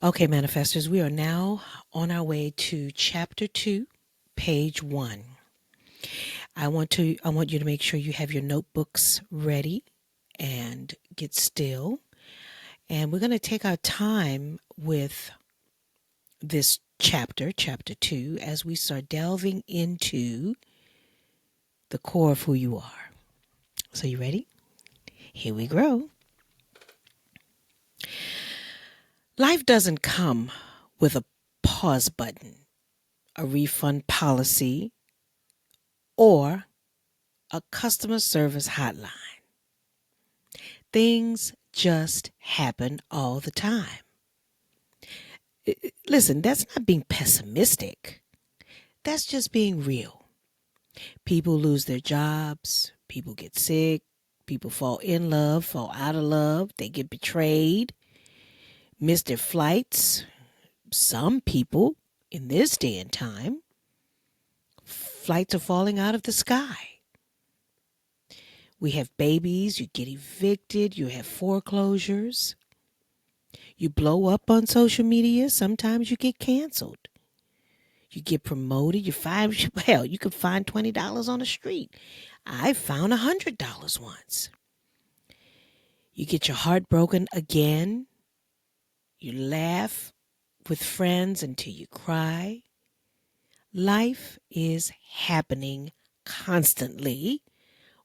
Okay, manifestors, we are now on our way to chapter 2, page 1. I want you to make sure you have your notebooks ready and get still. And we're going to take our time with this chapter 2, as we start delving into the core of who you are. So you ready? Here we go. Life doesn't come with a pause button, a refund policy, or a customer service hotline. Things just happen all the time. Listen, that's not being pessimistic. That's just being real. People lose their jobs, people get sick, people fall in love, fall out of love, they get betrayed, miss their flights. Some people in this day and time, flights are falling out of the sky. We have babies, you get evicted, you have foreclosures. You blow up on social media, sometimes you get canceled. You get promoted, you find, hell, you could find $20 on the street. I found $100 once. You get your heart broken again. You laugh with friends until you cry. Life is happening constantly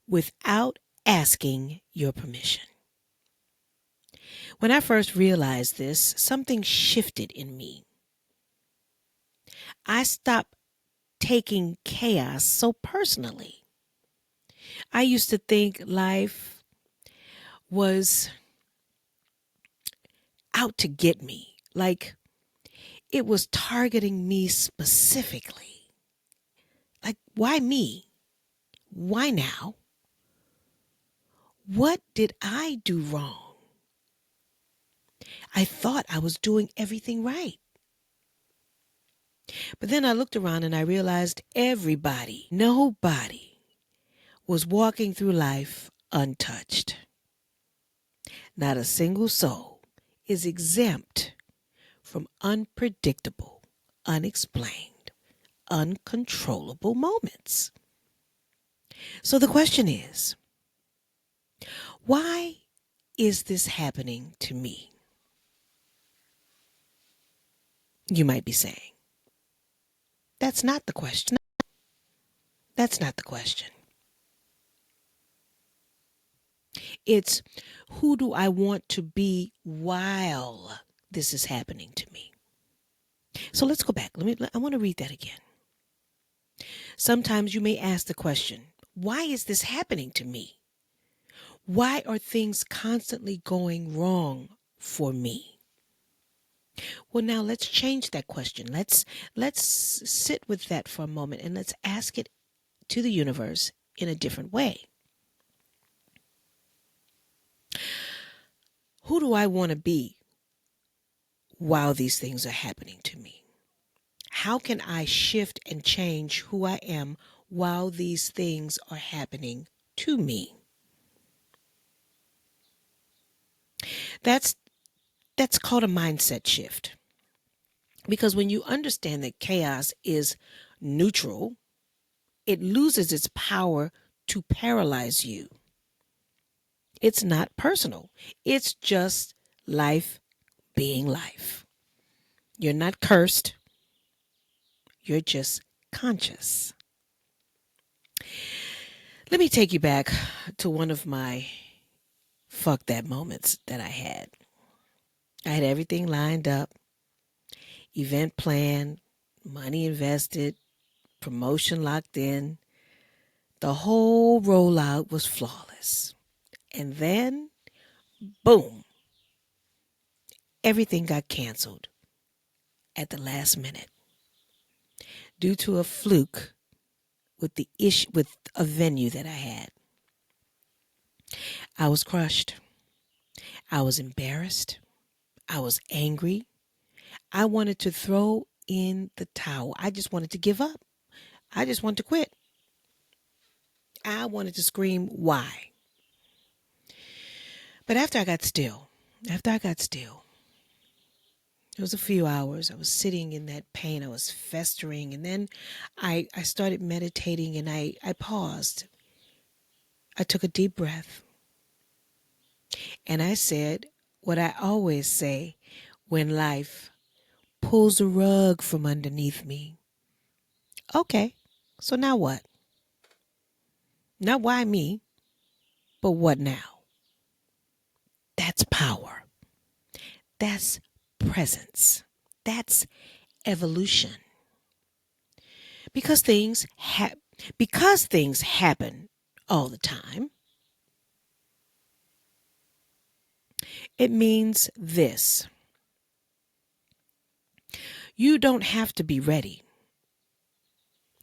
without asking your permission. When I first realized this, something shifted in me. I stopped taking chaos so personally. I used to think life was out to get me, like it was targeting me specifically. Like, why me? Why now? What did I do wrong? I thought I was doing everything right. But then I looked around and I realized nobody was walking through life untouched. Not a single soul is exempt from unpredictable, unexplained, uncontrollable moments. So the question is, why is this happening to me? You might be saying, that's not the question. That's not the question. It's, who do I want to be while this is happening to me? So let's go back. I want to read that again. Sometimes you may ask the question, why is this happening to me? Why are things constantly going wrong for me? Well, now let's change that question. Let's sit with that for a moment and let's ask it to the universe in a different way. Who do I want to be while these things are happening to me? How can I shift and change who I am while these things are happening to me? That's called a mindset shift. Because when you understand that chaos is neutral, it loses its power to paralyze you. It's not personal. It's just life being life. You're not cursed. You're just conscious. Let me take you back to one of my fuck that moments that I had. I had everything lined up, event planned, money invested, promotion locked in. The whole rollout was flawless. And then, boom, everything got canceled at the last minute due to a fluke with the issue with a venue that I had. I was crushed. I was embarrassed. I was angry. I wanted to throw in the towel. I just wanted to give up. I just wanted to quit. I wanted to scream, why? But after I got still, It was a few hours. I was sitting in that pain. I was festering. And then I started meditating and I paused. I took a deep breath and I said what I always say when life pulls a rug from underneath me. Okay, so now what? Not why me, but what now? That's power. That's presence. That's evolution. Because because things happen all the time, it means this. You don't have to be ready.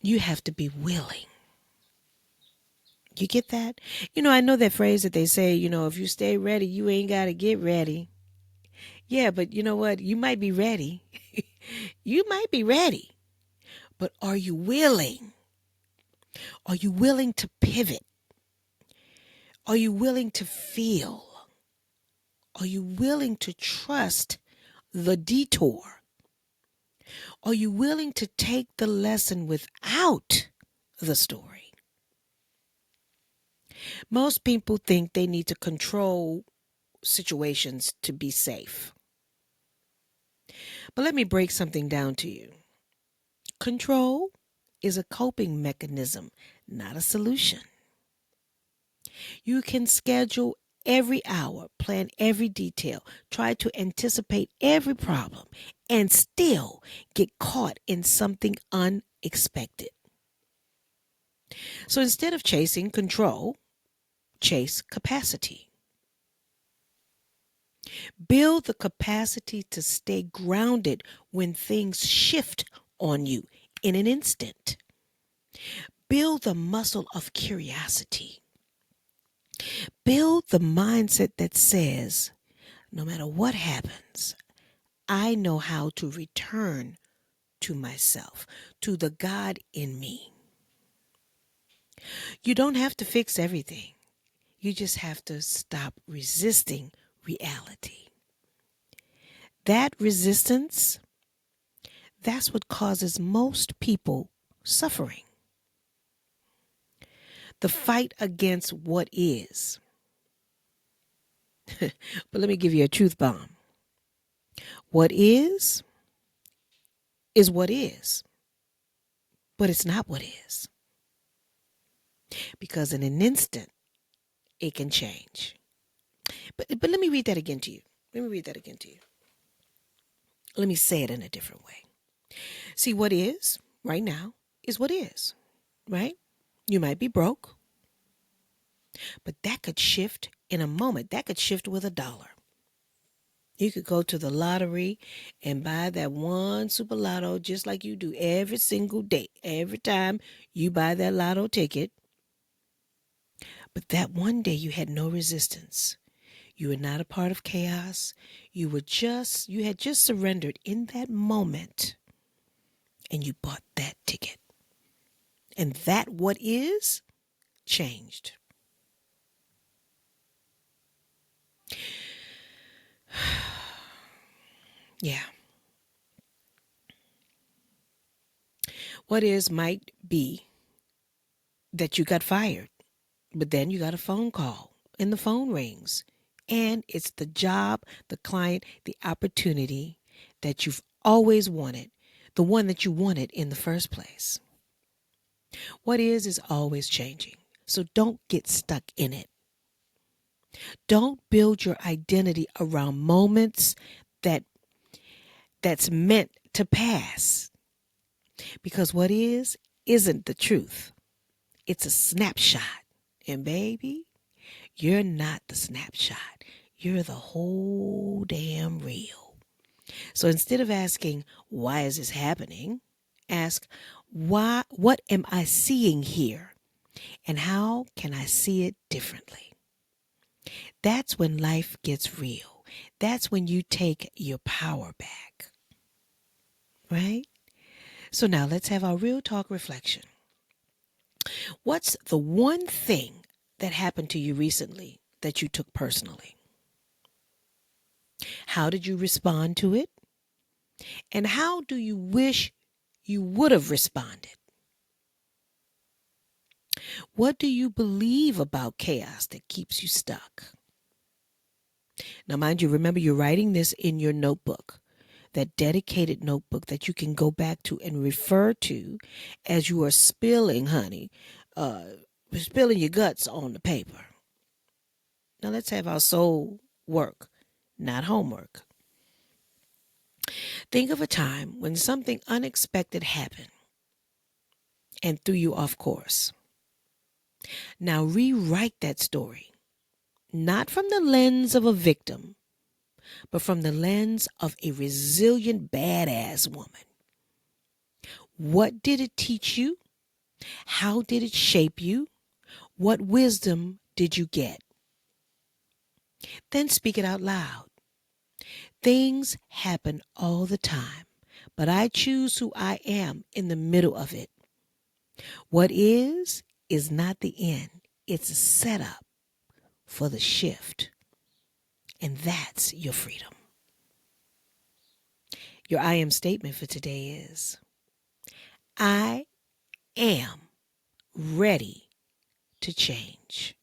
You have to be willing. You get that? I know that phrase that they say, if you stay ready, you ain't got to get ready. Yeah, but you know what? You might be ready. You might be ready. But are you willing? Are you willing to pivot? Are you willing to feel? Are you willing to trust the detour? Are you willing to take the lesson without the story? Most people think they need to control situations to be safe. But let me break something down to you. Control is a coping mechanism, not a solution. You can schedule every hour, plan every detail, try to anticipate every problem, and still get caught in something unexpected. So instead of chasing control, chase capacity. Build the capacity to stay grounded when things shift on you in an instant. Build the muscle of curiosity. Build the mindset that says, no matter what happens, I know how to return to myself, to the God in me. You don't have to fix everything. You just have to stop resisting reality. That resistance, that's what causes most people suffering. The fight against what is. But let me give you a truth bomb. What is what is, but it's not what is. Because in an instant, it can change. But let me read that again to you. Let me say it in a different way. See, what is right now is what is, right? You might be broke, but that could shift in a moment. That could shift with $1. You could go to the lottery and buy that one super lotto just like you do every single day. Every time you buy that lotto ticket. But that one day you had no resistance. You were not a part of chaos. You had just surrendered in that moment and you bought that ticket. And that what is changed. Yeah. What is might be that you got fired, but then you got a phone call and the phone rings and it's the job, the client, the opportunity that you've always wanted, the one that you wanted in the first place. What is always changing. So don't get stuck in it. Don't build your identity around moments that's meant to pass. Because what isn't the truth. It's a snapshot. And baby, you're not the snapshot. You're the whole damn reel. So instead of asking, why is this happening? Ask, what am I seeing here? And how can I see it differently? That's when life gets real. That's when you take your power back. Right? So now let's have our real talk reflection. What's the one thing that happened to you recently that you took personally? How did you respond to it? And how do you wish you would have responded? What do you believe about chaos that keeps you stuck? Now, mind you, remember you're writing this in your notebook, that dedicated notebook that you can go back to and refer to as you are spilling, honey, spilling your guts on the paper. Now, let's have our soul work, not homework. Think of a time when something unexpected happened and threw you off course. Now, rewrite that story, not from the lens of a victim, but from the lens of a resilient, badass woman. What did it teach you? How did it shape you? What wisdom did you get? Then speak it out loud. Things happen all the time, but I choose who I am in the middle of it. What is not the end. It's a setup for the shift. And that's your freedom. Your I am statement for today is, I am ready to change.